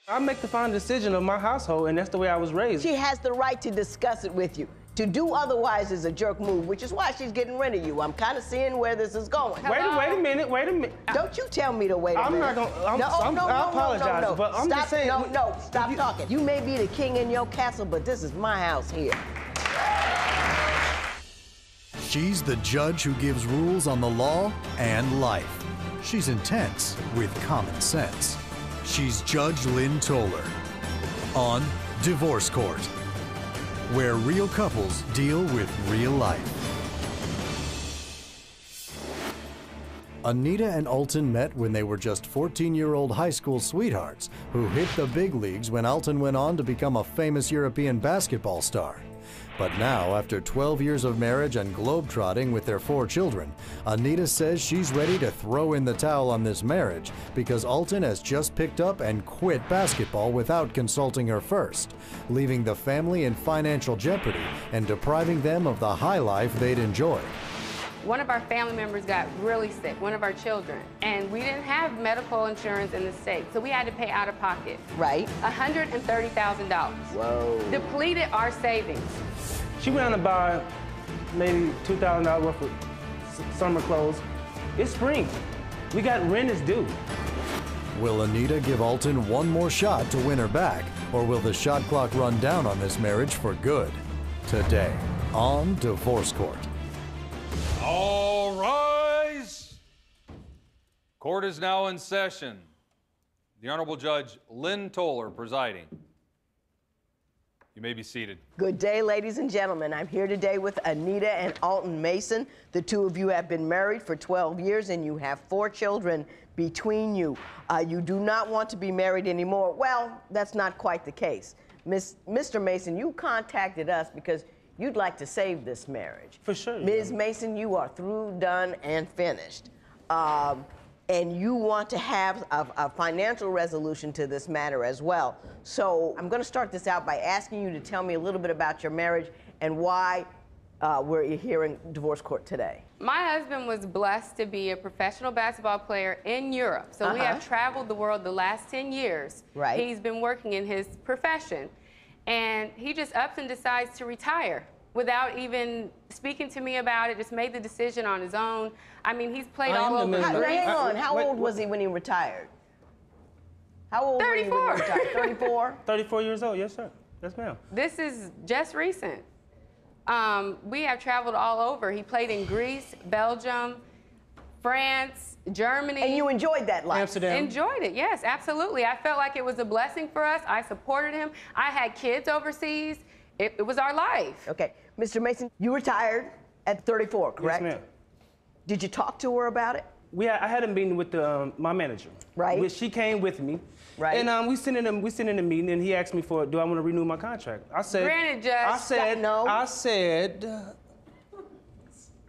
I make the final decision of my household, and that's the way I was raised. She has the right to discuss it with you. To do otherwise is a jerk move, which is why she's getting rid of you. I'm kind of seeing where this is going. Wait a minute. Don't you tell me to wait a minute. I'm not gonna, I apologize, but I'm just saying. Stop talking. You may be the king in your castle, but this is my house here. She's the judge who gives rules on the law and life. She's intense with common sense. She's Judge Lynn Toller on Divorce Court, where real couples deal with real life. Anita and Alton met when they were just 14-year-old high school sweethearts who hit the big leagues when Alton went on to become a famous European basketball star. But now, after 12 years of marriage and globetrotting with their 4 children, Anita says she's ready to throw in the towel on this marriage because Alton has just picked up and quit basketball without consulting her first, leaving the family in financial jeopardy and depriving them of the high life they'd enjoyed. One of our family members got really sick, one of our children, and we didn't have medical insurance in the state, so we had to pay out of pocket. Right. $130,000. Whoa. Depleted our savings. She went out to buy maybe $2,000 worth of summer clothes. It's spring. We got rent is due. Will Anita give Alton one more shot to win her back, or will the shot clock run down on this marriage for good? Today on Divorce Court. All rise. Court is now in session. The Honorable Judge Lynn Toller presiding. You may be seated. Good day, ladies and gentlemen. I'm here today with Anita and Alton Mason. The two of you have been married for 12 years and you have 4 children between you. You do not want to be married anymore. Well, that's not quite the case. Mr. Mason, you contacted us because you'd like to save this marriage. For sure. Ms. Mason, you are through, done, and finished. And you want to have a financial resolution to this matter as well. So I'm going to start this out by asking you to tell me a little bit about your marriage and why we're here in divorce court today. My husband was blessed to be a professional basketball player in Europe. So we have traveled the world the last 10 years. Right. He's been working in his profession. And he just ups and decides to retire without even speaking to me about it, just made the decision on his own. I mean, he's played all over. Hang on, how old was he when he retired? How old 34. were you when he retired? 34? 34 years old, yes, sir. Yes, ma'am. This is just recent. We have traveled all over. He played in Greece, Belgium, France, Germany. And you enjoyed that life? Amsterdam. Enjoyed it, yes, absolutely. I felt like it was a blessing for us. I supported him. I had kids overseas. It was our life. Okay. Mr. Mason, you retired at 34, correct? Yes, ma'am. Did you talk to her about it? I had a meeting with my manager. Right. She came with me. Right. And we sitting in a meeting, and he asked me do I want to renew my contract? I said. Granted, Judge. No. I said,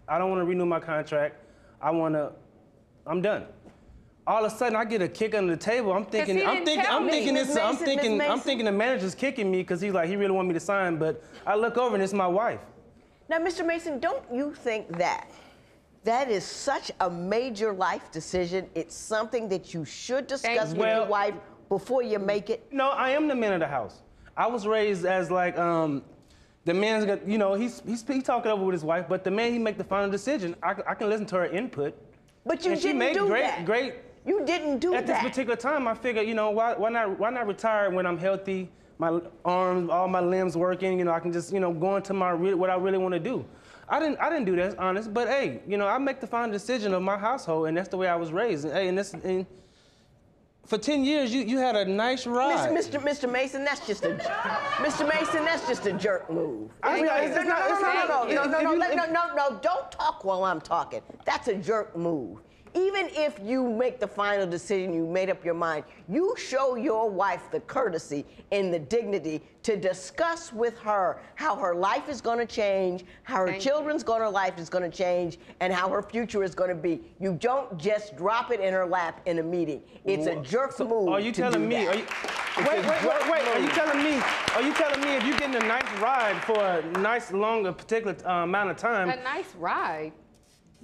I don't want to renew my contract. I'm done. All of a sudden, I get a kick under the table. I'm thinking the manager's kicking me because he really want me to sign. But I look over and it's my wife. Now, Mr. Mason, don't you think that is such a major life decision? It's something that you should discuss with your wife before you make it? No, I am the man of the house. I was raised as like the man's got, he talk it over with his wife, but the man, he make the final decision. I can listen to her input. But you didn't do that. Great. You didn't do that. At this particular time, I figured, why not retire when I'm healthy, my arms, all my limbs working, I can just, go into what I really want to do. I didn't do that, honest, but hey, I make the final decision of my household, and that's the way I was raised. And, hey, and for 10 years, you had a nice ride. Mr. Mason, that's just a jerk move. No, don't talk while I'm talking. That's a jerk move. Even if you make the final decision, you made up your mind, you show your wife the courtesy and the dignity to discuss with her how her life is going to change, how her children's life is going to change, and how her future is going to be. You don't just drop it in her lap in a meeting. It's a jerk move. Are you telling me? Wait. Are you telling me if you're getting a nice ride for a nice, long, particular amount of time? A nice ride?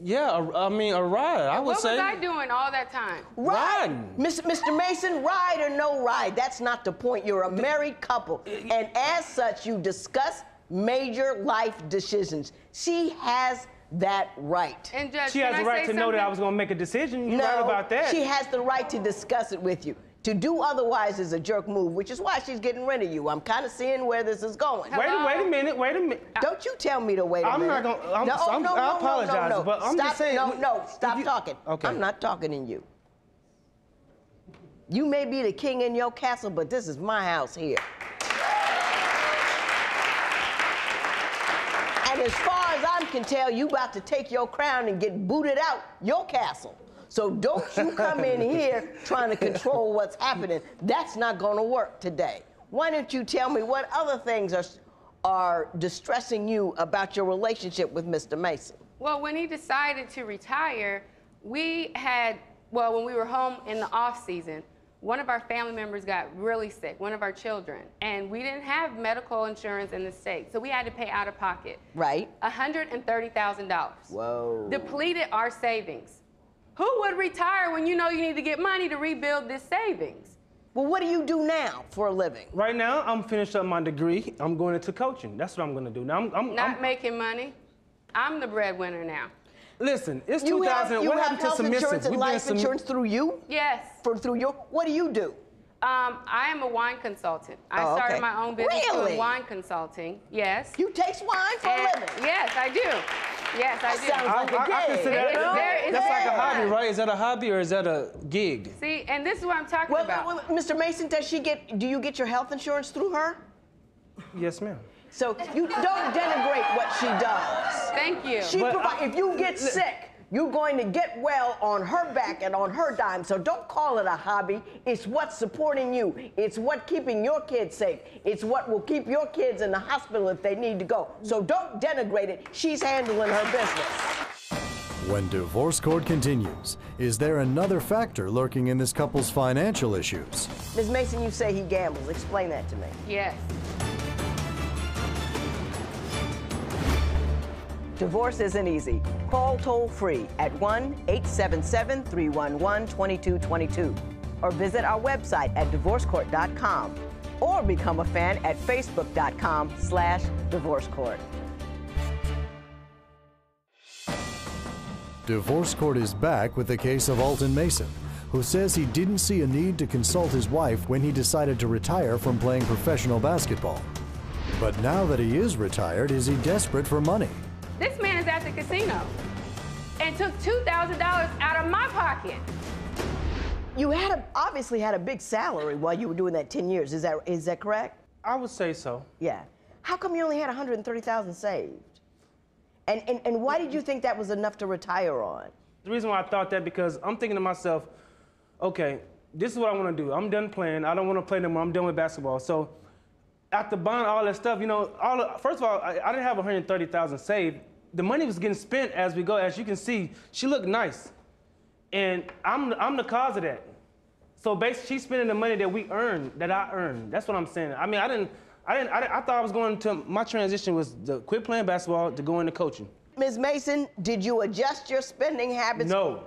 Yeah, I mean, a ride, I would say. What was I doing all that time? Riding. Mr. Mason, ride or no ride, that's not the point. You're a married couple, and as such, you discuss major life decisions. She has that right. And Judge, She has the right to know that I was going to make a decision. You're right about that. She has the right to discuss it with you. To do otherwise is a jerk move, which is why she's getting rid of you. I'm kind of seeing where this is going. Wait a minute. Don't you tell me to wait a minute. I'm not going to, I apologize, but I'm just saying. Stop talking. Okay. I'm not talking to you. You may be the king in your castle, but this is my house here. And as far as I can tell, you about to take your crown and get booted out your castle. So don't you come in here trying to control what's happening. That's not going to work today. Why don't you tell me what other things are distressing you about your relationship with Mr. Mason? Well, when he decided to retire, when we were home in the off season, one of our family members got really sick, one of our children, and we didn't have medical insurance in the state, so we had to pay out of pocket. Right. $130,000. Whoa. Depleted our savings. Who would retire when you know you need to get money to rebuild this savings? Well, what do you do now for a living? Right now, I'm finished up my degree. I'm going into coaching. That's what I'm going to do. Now, I'm making money. I'm the breadwinner now. Listen, it's 2000. What happened to submissive? Insurance and life insurance through you? Yes. Through your, what do you do? I am a wine consultant. I started my own business doing wine consulting. Yes. You taste wine for a living? Yes, I do. Yes, I do. Sounds like a gig. I consider that's like a hobby, right? Is that a hobby or is that a gig? See, and this is what I'm talking about. Well, Mr. Mason, do you get your health insurance through her? Yes, ma'am. So you don't denigrate what she does. Thank you. If you get sick, you're going to get well on her back and on her dime. So don't call it a hobby. It's what's supporting you. It's what keeping your kids safe. It's what will keep your kids in the hospital if they need to go. So don't denigrate it. She's handling her business. When divorce court continues, is there another factor lurking in this couple's financial issues? Ms. Mason, you say he gambles. Explain that to me. Yes. Divorce isn't easy. Call toll-free at 1-877-311-2222 or visit our website at divorcecourt.com or become a fan at facebook.com/divorcecourt. Divorce Court is back with the case of Alton Mason, who says he didn't see a need to consult his wife when he decided to retire from playing professional basketball. But now that he is retired, is he desperate for money? This man is at the casino and took $2,000 out of my pocket. You obviously had a big salary while you were doing that 10 years. Is that correct? I would say so. Yeah. How come you only had $130,000 saved? And why did you think that was enough to retire on? The reason why I thought that, because I'm thinking to myself, okay, this is what I want to do. I'm done playing. I don't want to play no more. I'm done with basketball. So after buying all that stuff, first of all, I didn't have $130,000 saved. The money was getting spent as we go. As you can see, she looked nice. And I'm the cause of that. So basically, she's spending the money that we earned, that I earned. That's what I'm saying. I mean, I thought I was going to, my transition was to quit playing basketball to go into coaching. Ms. Mason, did you adjust your spending habits? No.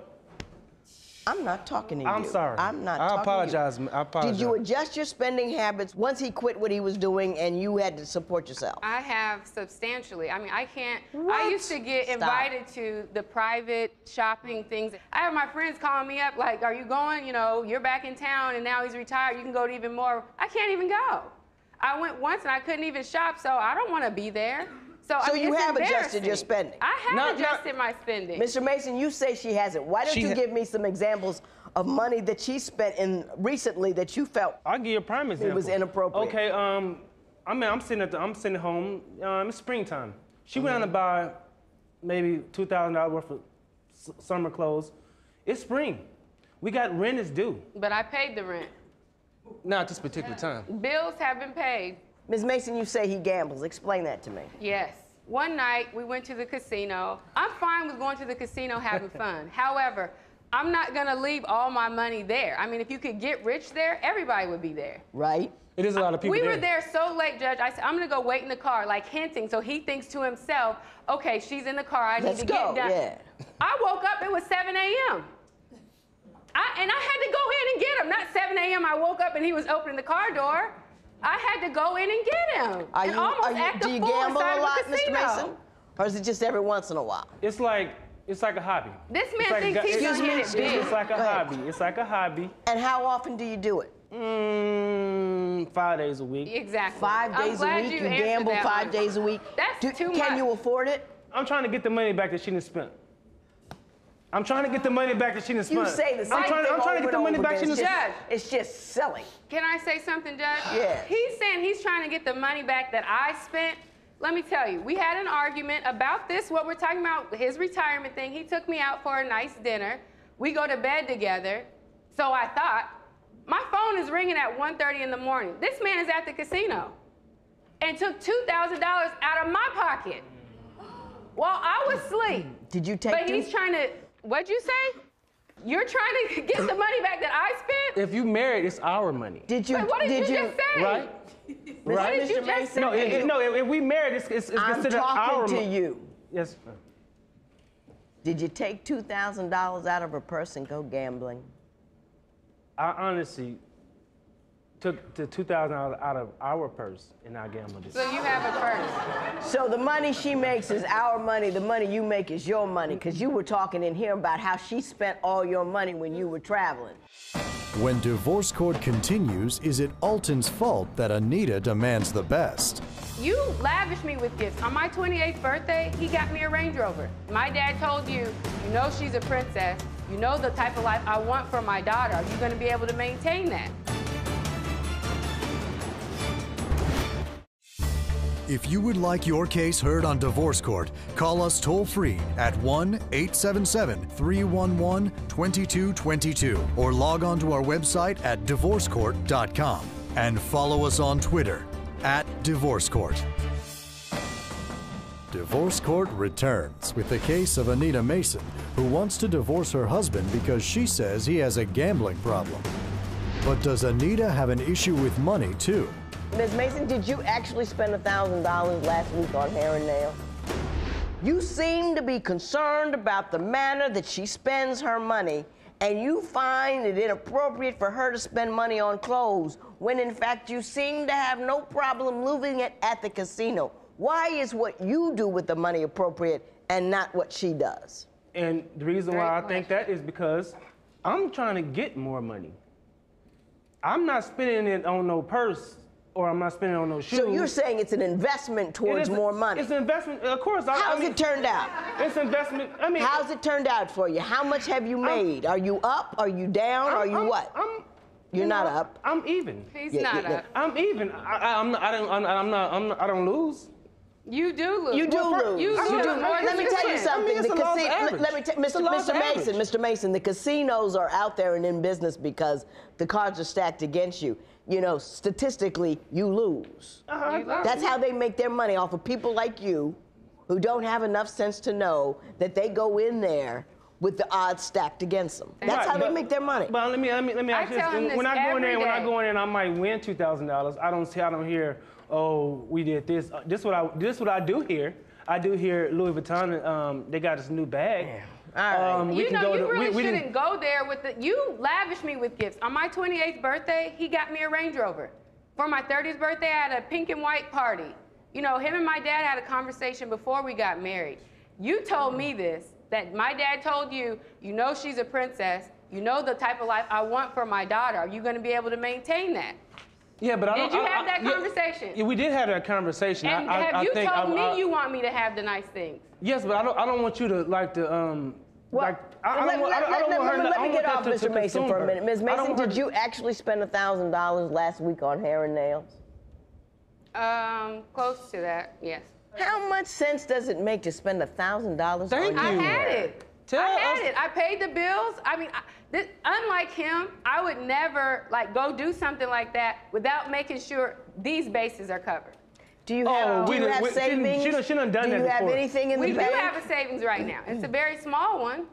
I'm not talking to you. I'm sorry. I'm not I talking apologize. to you. I apologize. Did you adjust your spending habits once he quit what he was doing and you had to support yourself? I have substantially. I mean, I can't. What? I used to get invited to the private shopping things. I have my friends calling me up like, are you going? You're back in town and now he's retired. You can go to even more. I can't even go. I went once and I couldn't even shop, so I don't want to be there. So you have adjusted your spending? I have adjusted my spending. Mr. Mason, you say she hasn't. Why don't you give me some examples of money that she spent recently that you felt I'll give you a prime example. It was inappropriate? Okay, I'm sitting at home. It's springtime. She went out to buy maybe $2,000 worth of summer clothes. It's spring. We got rent is due. But I paid the rent. Not at this particular time. Bills have been paid. Ms. Mason, you say he gambles. Explain that to me. Yes. One night, we went to the casino. I'm fine with going to the casino having fun. However, I'm not gonna leave all my money there. I mean, if you could get rich there, everybody would be there. Right. It is a lot of people We there. were there so late, Judge. I said, I'm gonna go wait in the car, like hinting, so he thinks to himself, okay, she's in the car, I need to get done. Yeah. I woke up, it was 7 a.m. And I had to go in and get him. Not 7 a.m. I woke up and he was opening the car door. I had to go in and get him. Do you gamble a lot, Mr. Mason? Or is it just every once in a while? It's like a hobby. This man thinks he's gonna get it big. It's like a hobby. It's like a hobby. And how often do you do it? 5 days a week. Exactly. 5 days a week? You gamble 5 days a week? That's too much. Can you afford it? I'm trying to get the money back that she didn't spend. I'm trying to get the money back that she didn't spend. You say the same thing I'm trying to get the money back she didn't spend. It's just silly. Can I say something, Judge? Yes. He's saying he's trying to get the money back that I spent. Let me tell you, we had an argument about this, what we're talking about, his retirement thing. He took me out for a nice dinner. We go to bed together. So I thought, my phone is ringing at 1:30 in the morning. This man is at the casino and took $2,000 out of my pocket while I was asleep. Did you take But he's trying to, what'd you say? You're trying to get the money back that I spent? If you married, it's our money. Did you? But what did you just say? Right? What did you just say? No, if we married, it's considered our I'm talking to money. you. Yes. Did you take $2,000 out of her purse and go gambling? I honestly took the $2,000 out of our purse and I gambled it. So you have a purse. So the money she makes is our money. The money you make is your money. Because you were talking in here about how she spent all your money when you were traveling. When divorce court continues, is it Alton's fault that Anita demands the best? You lavished me with gifts. On my 28th birthday, he got me a Range Rover. My dad told you, you know she's a princess. You know the type of life I want for my daughter. Are you going to be able to maintain that? If you would like your case heard on divorce court, call us toll-free at 1-877-311-2222 or log on to our website at divorcecourt.com and follow us on Twitter @DivorceCourt. Divorce Court returns with the case of Anita Mason, who wants to divorce her husband because she says he has a gambling problem. But does Anita have an issue with money too? Ms. Mason, did you actually spend $1,000 last week on hair and nails? You seem to be concerned about the manner that she spends her money, and you find it inappropriate for her to spend money on clothes, when in fact you seem to have no problem leaving it at the casino. Why is what you do with the money appropriate and not what she does? And the reason why I think that is because I'm trying to get more money. I'm not spending it on no purse or I'm not spending it on no shoes. So you're saying it's an investment towards more money? It's an investment, of course. How's it turned out? It's investment, I mean. How's it turned out for you? How much have you made? Are you up? Are you down? Are you what? You're not up. I'm even. He's not up. I'm even. I don't lose. You do lose. You do lose. You do. lose. Let me tell you something. Mr. Mason, the casinos are out there and in business because the cards are stacked against you. You know, statistically, you lose. That's how they make their money, off of people like you who don't have enough sense to know that they go in there with the odds stacked against them. That's how they make their money. But let me ask you this. When I go in there, and I might win $2,000, I don't hear, oh, we did this. This what I do here. I do hear Louis Vuitton. They got this new bag. Yeah. All right. You know, you really shouldn't go there with the. You lavished me with gifts. On my 28th birthday, he got me a Range Rover. For my 30th birthday, I had a pink and white party. You know, him and my dad had a conversation before we got married. You told me this, that my dad told you, you know she's a princess. You know the type of life I want for my daughter. Are you going to be able to maintain that? Yeah, but Did you have that conversation? Yeah, we did have that conversation. And have you told me you want me to have the nice things? Yes, but I don't want you to let me get off Mr. Mason for a minute. Ms. Mason, did you actually spend $1,000 last week on hair and nails? Close to that, yes. How much sense does it make to spend $1,000 on your hair? I had it. I paid the bills. I mean, unlike him, I would never go do something like that without making sure these bases are covered. Do you have savings? She done done that before. Do you have anything in the bank? We do have a savings right now. It's a very small one.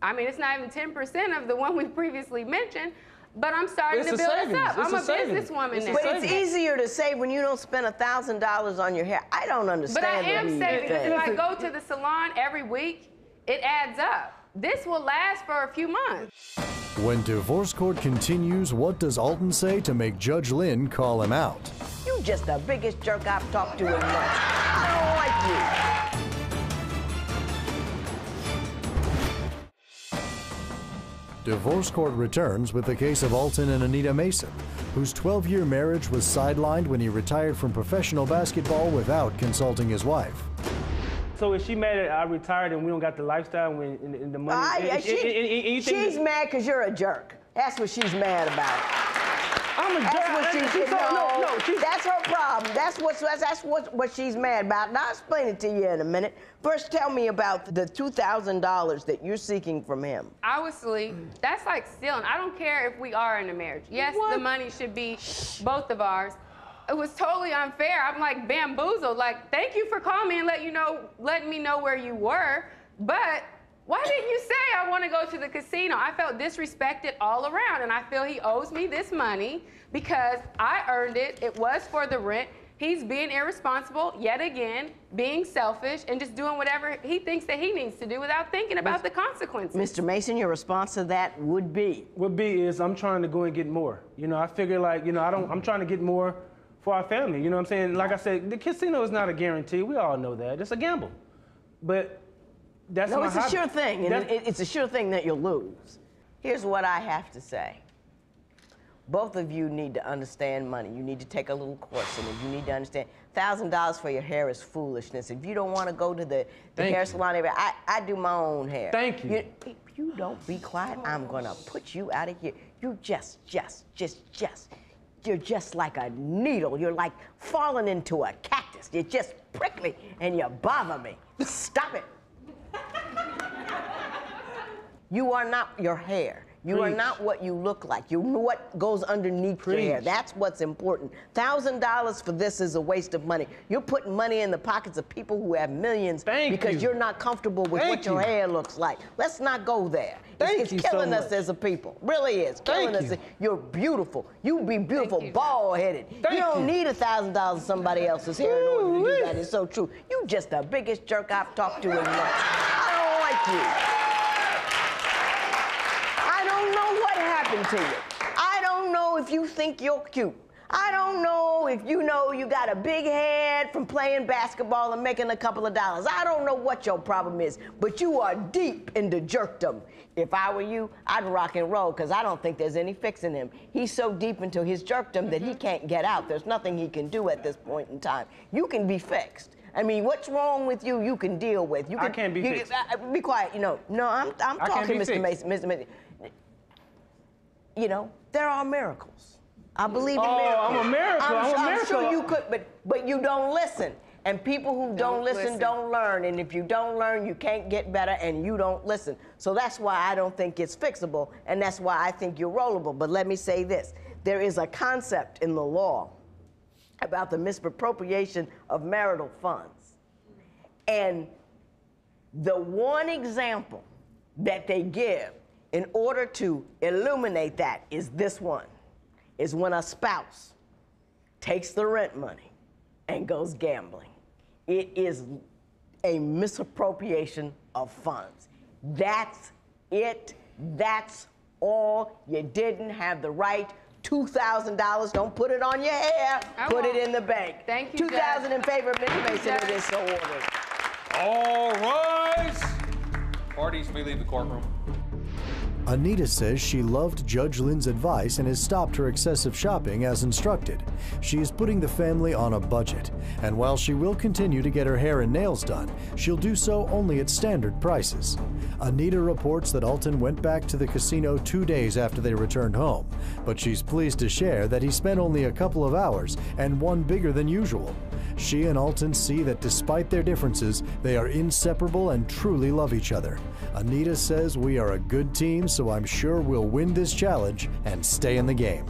I mean, it's not even 10% of the one we previously mentioned, but I'm starting to build this up. I'm a businesswoman now. But it's easier to save when you don't spend $1,000 on your hair. I don't understand. But I am saving because if I think. go to the salon every week, it adds up. This will last for a few months. When divorce court continues, what does Alton say to make Judge Lynn call him out? You just the biggest jerk I've talked to in months. I don't like you. Divorce court returns with the case of Alton and Anita Mason, whose 12-year marriage was sidelined when he retired from professional basketball without consulting his wife. So is she mad that I retired and we don't got the lifestyle and the money? She's mad because you're a jerk. That's what she's mad about. I'm a jerk. That's her problem. That's what she's mad about. And I'll explain it to you in a minute. First, tell me about the $2,000 that you're seeking from him. Obviously, that's like stealing. I don't care if we are in a marriage. Yes, the money should be both of ours. It was totally unfair. I'm like bamboozled. Like, thank you for calling me and letting me know where you were. But why didn't you say I want to go to the casino? I felt disrespected all around, and I feel he owes me this money because I earned it. It was for the rent. He's being irresponsible yet again, being selfish, and just doing whatever he thinks that he needs to do without thinking about the consequences. Mr. Mason, your response to that would be? Is I'm trying to go and get more. You know, I figure like, you know, I'm trying to get more for our family, you know what I'm saying? Like I said, the casino is not a guarantee. We all know that. It's a gamble. But that's my hobby. No, it's a sure thing, and it's a sure thing that you'll lose. Here's what I have to say. Both of you need to understand money. You need to take a little course in it. You need to understand $1,000 for your hair is foolishness. If you don't want to go to the hair salon, I do my own hair. Thank you. If you don't be quiet, I'm going to put you out of here. You just. You're just like a needle. You're like falling into a cactus. You're just prickly and you bother me. Stop it. You are not your hair. You are not what you look like. You know what goes underneath your hair. That's what's important. $1,000 for this is a waste of money. You're putting money in the pockets of people who have millions because you're not comfortable with what your hair looks like. Let's not go there. It's killing us as a people. Really is. Killing us. You're beautiful. You be beautiful, bald-headed. You don't need $1,000 of somebody else's hair in order to do that. It's so true. You just the biggest jerk I've talked to in months. I don't like you. To you. I don't know if you think you're cute. I don't know if you know you got a big head from playing basketball and making a couple of dollars. I don't know what your problem is, but you are deep into jerkdom. If I were you, I'd rock and roll because I don't think there's any fixing him. He's so deep into his jerkdom that he can't get out. There's nothing he can do at this point in time. You can be fixed. I mean, what's wrong with you, you can deal with. You can, I can't be fixed. Be quiet, you know. No, I'm talking, Mr. Mason. Mr. Mason. You know, there are miracles. I believe in miracles. I'm a miracle. I'm sure you could, but you don't listen. And people who don't listen don't learn. And if you don't learn, you can't get better, and you don't listen. So that's why I don't think it's fixable, and that's why I think you're rollable. But let me say this. There is a concept in the law about the misappropriation of marital funds. And the one example that they give in order to illuminate that is this one, is when a spouse takes the rent money and goes gambling. It is a misappropriation of funds. That's it. That's all. You didn't have the right. $2,000. Don't put it on your hair. Put it in the bank. Thank you, $2,000 in favor of Mr. Mason. It is so ordered. All rise. Parties may leave the courtroom. Anita says she loved Judge Lynn's advice and has stopped her excessive shopping as instructed. She is putting the family on a budget, and while she will continue to get her hair and nails done, she'll do so only at standard prices. Anita reports that Alton went back to the casino 2 days after they returned home, but she's pleased to share that he spent only a couple of hours and won bigger than usual. She and Alton see that despite their differences, they are inseparable and truly love each other. Anita says, "We are a good team, so I'm sure we'll win this challenge and stay in the game."